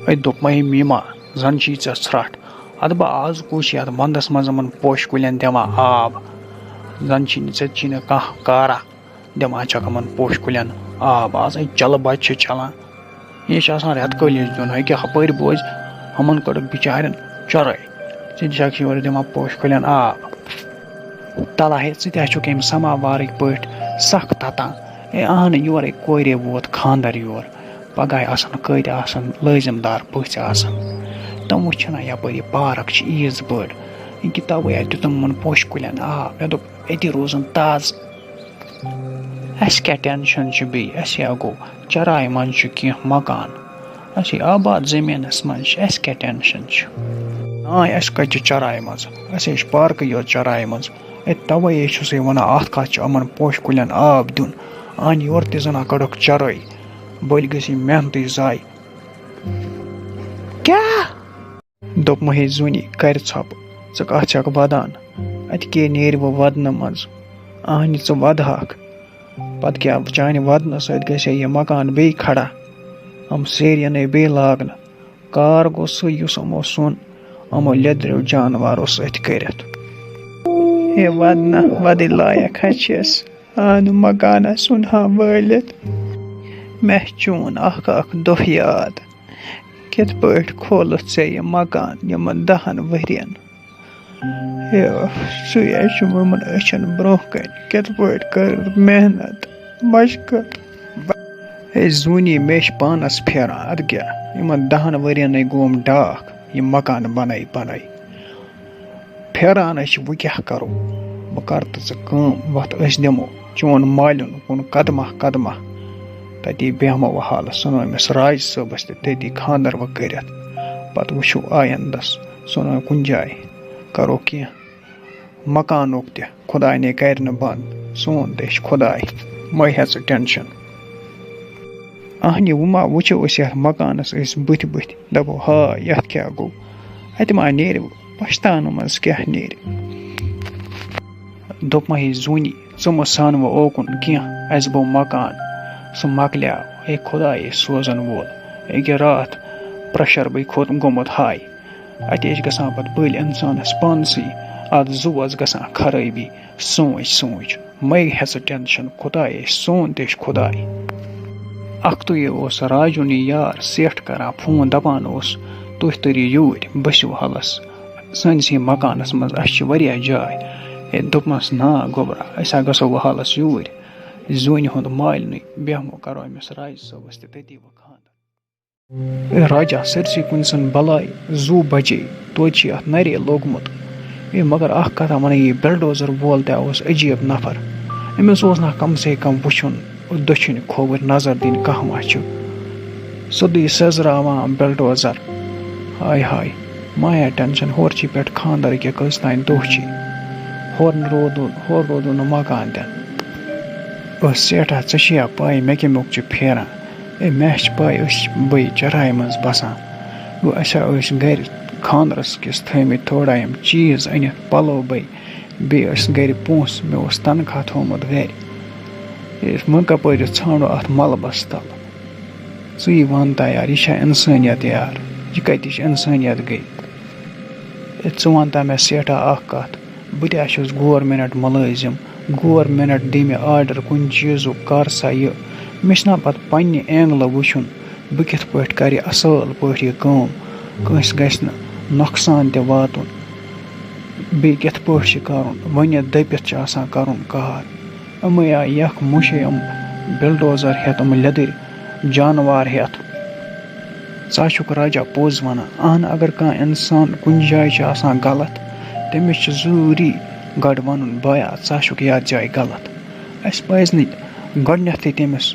دوٚپ مےٚ میٖما زَن چھی ژےٚ ژھرٛٹھ اَدٕ بہٕ آز کُس یَتھ وَندَس منٛز یِمَن پوشہٕ کُلٮ۪ن دِوان آب زَن چھی نہٕ ژےٚ چھی نہٕ کانٛہہ کارا دِوان چھَکھ یِمَن پوشہٕ کُلٮ۪ن آب آز چَلہٕ بَچہِ چھِ چَلان یہِ چھِ آسان رٮ۪تہٕ کٲلِس دیُن أکیٛاہ ہُپٲرۍ بوزِ یِمَن کٔڑٕکھ بِچارٮ۪ن چَرٲے ژٕ تہِ چھَکھ یورٕ دِوان پوشہٕ کُلٮ۪ن آب تَلا ہے ژٕ تہِ ہا چھُکھ أمۍ سَماوارٕکۍ پٲٹھۍ سَخ تَتان اہنہٕ یورَے کورے ووت خانٛدَر یور پَگاہ آسَن کٔرۍ آسَن لٲزِم دار پٔژھۍ آسَن تِم وٕچھِنا یَپٲرۍ یہِ پارک چھِ ییٖژ بٔڑ ییٚکیٛاہ تَوَے اَتہِ دیُتُن یِمَن پوشہٕ کُلٮ۪ن آب مےٚ دوٚپ أتی روزَن تازٕ اَسہِ کیٛاہ ٹٮ۪نشَن چھُ بیٚیہِ اَسہِ ہا گوٚو چَراے منٛز چھُ کینٛہہ مکان اَسے آباد زٔمیٖنَس منٛز چھِ اَسہِ کیٛاہ ٹٮ۪نشَن چھُ اَسہِ کَتہِ چھِ چَراے منٛز اَسے چھِ پارکٕے یوت چَراے منٛز تَوَے چھُسَے وَنان اَتھ کَتھ چھُ یِمَن پوشہٕ کُلٮ۪ن آب دیُن یورٕ تہِ زَنا کٔڑٕکھ چَرٲے بٔلۍ گٔژھ یہِ محنتٕے ضایہِ کیٛاہ دوٚپ مےٚ ہے زوٗنی کَرِ ژھۄپہٕ ژٕ کَتھ چھَکھ وَدان اَتہِ کیٛاہ نیرِ وۄنۍ وَدنہٕ منٛز ژٕ وَدٕہَکھ پَتہٕ کیٛاہ چانہِ وَدنہٕ سۭتۍ گژھِ ہے یہِ مکان بیٚیہِ کھڑا یِم سیرِ یِنَے بیٚیہِ لاگنہٕ کار گوٚو سُے یُس یِمو سوٚن یِمو لیٚدریو جانوارو سۭتۍ کٔرِتھ ہے وَدنا وَدٕنۍ لایق ہا چھِس نہٕ مکانَس ژھُنہا وٲلِتھ مےٚ چون اکھ دۄہ یاد کِتھ پٲٹھۍ کھولُتھ ژےٚ یہِ مکان یِمن 10 ؤرین سُے ہے چھُ یِمن أچھن برونٛہہ کَنہِ کِتھ پٲٹھۍ کٔر محنت مشقت ہے زوٗنی مےٚ چھِ پانس پھیران اَدٕ کیٛاہ یِمن 10 ؤرینَے گوٚوم ڈاکھ یہِ مکان بنٲے پھیرانَے چھِ وۄنۍ کیٛاہ کَرو بہٕ کَرٕ تہٕ ژٕ کٲم وَتھ أسۍ دِمو چون مالیُن کُن قدمہ تَتی بیٚہمو وۄنۍ حالس ژھٕنو أمِس راج صٲبس تہِ تٔتی خانٛدر وۄنۍ کٔرِتھ پتہٕ وٕچھو آیندس ژھٕنو کُنہِ جایہِ کرو کینٛہہ مکانُک تہِ خۄداے نے کرِ نہٕ بنٛد سون تہِ چھُ خۄداے مَے ہےٚ ژٕ ٹٮ۪نشن وۄنۍ ما وٕچھو أسۍ یَتھ مکانس أسۍ بٕتھِ دپو ہاے یَتھ کیٛاہ گوٚو اَتہِ ما نیرِ پشتاونہٕ منٛز کیٛاہ نیرِ دوٚپ مےٚ ہے زوٗنی ژٕ مہٕ سان وۄنۍ اوکُن کینٛہہ اَسہِ گوٚو مکان سُہ مۄکلیو ہے خۄدایے سوزن وول أکیٛاہ راتھ پرٛٮ۪شر بیٚیہِ گوٚمُت ہاے اَتے چھِ گژھان پتہٕ بٔلۍ اِنسانس پانسٕے اَتھ زُوَس گژھان خرٲبی سونٛچ مَے ہےٚ ژٕ ٹٮ۪نشن خۄدایے سون تہِ چھُ خۄداے اَکھتُے اوس راجُن یہِ یار سٮ۪ٹھ کران فون دپان اوس تُہۍ تٔرِو یوٗرۍ بٔسِو حلس سٲنِسٕے مکانس منٛز اَسہِ چھِ واریاہ جاے ہے دوٚپمَس نا گوٚبرا أسۍ ہا گژھو وۄنۍ حالس یوٗرۍ زوٗنہِ ہُنٛد مالنٕے بیٚہمو کرو أمِس راجہِ صٲبس تہِ تٔتی وۄنۍ خانٛدر راجا سٲرسٕے کُنہِ سن بلاے زوٗ بچے توتہِ چھِ اَتھ نرے لوٚگمُت مگر اکھ کتھا وَنَے یہِ بِلڈوزر وول تہِ اوس عجیٖب نفر أمِس اوس نہ کم سے کم وٕچھُن دٔچھِنۍ کھووٕرۍ نظر دِنۍ کانٛہہ ما چھُ سیوٚدُے سیزراوان بِلڈوزر ہاے ما یا ٹٮ۪نشن ہورٕ چھی پٮ۪ٹھ خانٛدر ییٚکیٛاہ کٔژ تانۍ دۄہ چھِ ہورٕ روٗدُن نہٕ مکان تہِ ٲس سٮ۪ٹھاہ ژےٚ چھِ یا پاے مےٚ کَمیُک چھُ پھیران مےٚ چھِ پاے أسۍ چھِ بٔے چراے منٛز بسان گوٚو اَسہِ ٲسۍ گرِ خانٛدرس کِس تھٲمٕتۍ تھوڑا یِم چیٖز أنِتھ پلو بیٚیہِ ٲسۍ گرِ پونٛسہٕ مےٚ اوس تنخواہ تھومُت گرِ وۄنۍ کپٲرۍ ژھانڈو اَتھ ملبس تل ژٕے وَن تا یار یہِ چھا اِنسٲنیت یار یہِ کَتِچ اِنسٲنیت گٔے ژٕ وَن تا مےٚ سٮ۪ٹھاہ اکھ کَتھ بہٕ تہِ ہا چھُس گورمِنٹ مُلٲزِم گورمِنٹ دی مےٚ آرڈر کُنہِ چیٖزُک کر سا یہِ مےٚ چھُنا پتہٕ پننہِ اینٛگلہٕ وٕچھُن بہٕ کِتھ پٲٹھۍ کرٕ یہِ اصۭل پٲٹھۍ یہِ کٲم کٲنٛسہِ گژھِ نہٕ نۄقصان تہِ واتُن بیٚیہِ کِتھ پٲٹھۍ چھِ کرُن ؤنِتھ دٔپِتھ چھِ آسان کرُن کار یِمَے آے یکھ مُشے یِم بِلڈوزر ہٮ۪تھ یِم لیٚدٕرۍ جانوار ہٮ۪تھ ژٕ ہا چھُکھ راجا پوٚز وَنان اگر کانٛہہ اِنسان کُنہِ جایہِ چھُ آسان غلط تٔمِس چھُ ضروٗری گۄڈٕ وَنُن بایا ژٕ ہا چھُکھ یَتھ جایہِ غلط اَسہِ پَزِ نہٕ گۄڈنٮ۪تھٕے تٔمِس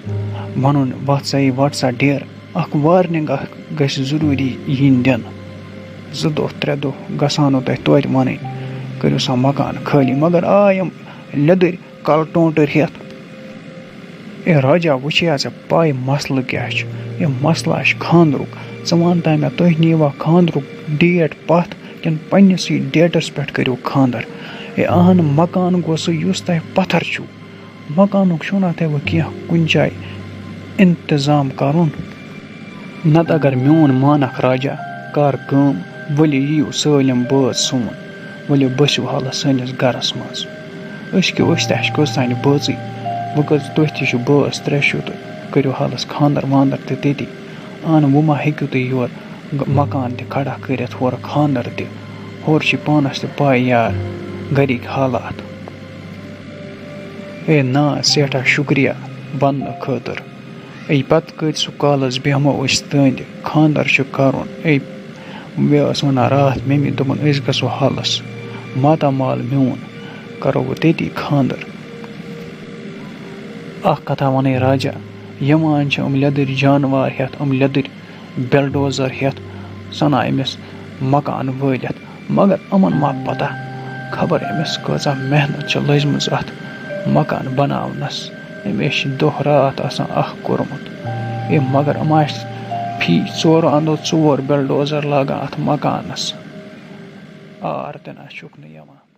وَنُن وَتھ سا یہِ وَٹ سا ڈیر اکھ وارنِنٛگ اکھ گژھِ ضروٗری یِنۍ دِنہٕ 2 دۄہ 3 دۄہ گژھانو تۄہہِ توتہِ وَنٕنۍ کٔرِو سا مکان خٲلی مگر یِم لیٚدٕرۍ کَلہٕ ٹونٛٹٕر ہٮ۪تھ راجا وٕچھیا ژےٚ پاے مسلہٕ کیٛاہ چھُ یہِ مسلہٕ چھُ خانٛدرُک ژٕ وَن تا مےٚ تُہۍ نیٖوا خانٛدرُک ڈیٹ پتھ کِنہٕ پنٛنِسٕے ڈیٹس پٮ۪ٹھ کٔرِو خانٛدر مکان گوٚو سُہ یُس تۄہہِ پتھر چھُو مکانُک چھُو نا تۄہہِ وۄنۍ کینٛہہ کُنہِ جایہِ انتظام کرُن نتہٕ اگر میون مانکھ راجا کر کٲم ؤلِو یِیِو سٲلِم بٲژ سون ؤلِو بٔسِو حالس سٲنِس گرس منٛز أسۍ کیٛاہ أسۍ تہِ اَسہِ کٔژ تانۍ بٲژٕے وۄنۍ کٔژ تُہۍ تہِ چھِو بٲژ ترٛےٚ چھِو تہٕ کٔرِو حالس خانٛدر وانٛدر تہِ تٔتی وۄنۍ ما ہیٚکِو تُہۍ یورٕ مکان تہِ کھڑا کٔرِتھ ہورٕ خانٛدر تہِ ہورٕ چھِ پانس تہِ پاے یار گرِکۍ حالات ہے نا سٮ۪ٹھاہ شُکریہ وننہٕ خٲطرٕ اے پتہٕ کۭتِس کالس بیٚہمو أسۍ تٕہنٛدِ خانٛدر چھُ کرُن اے مےٚ ٲس ونان راتھ ممی دوٚپُن أسۍ گژھو حالس ماتامال میون کرو بہٕ تٔتی خانٛدر اکھ کتھا ونے راجا یِوان چھِ لیٚدٕرۍ جانوار ہٮ۪تھ لیٚدٕرۍ بٮ۪لڈوزر ہٮ۪تھ ژھٕنان أمِس مکان وٲلِتھ مگر یِمن ما پتہ خبر أمِس کۭژاہ محنت چھِ لٔجمٕژ اتھ مکان بناونس أمِس چھِ دۄہ راتھ آسان اکھ کوٚرمُت ہے مگر یِم آسہِ فی ژورو انٛدو ژور بٮ۪لڈوزر لاگان اتھ مکانس آر تہِ نہ چھُکھ نہٕ یِوان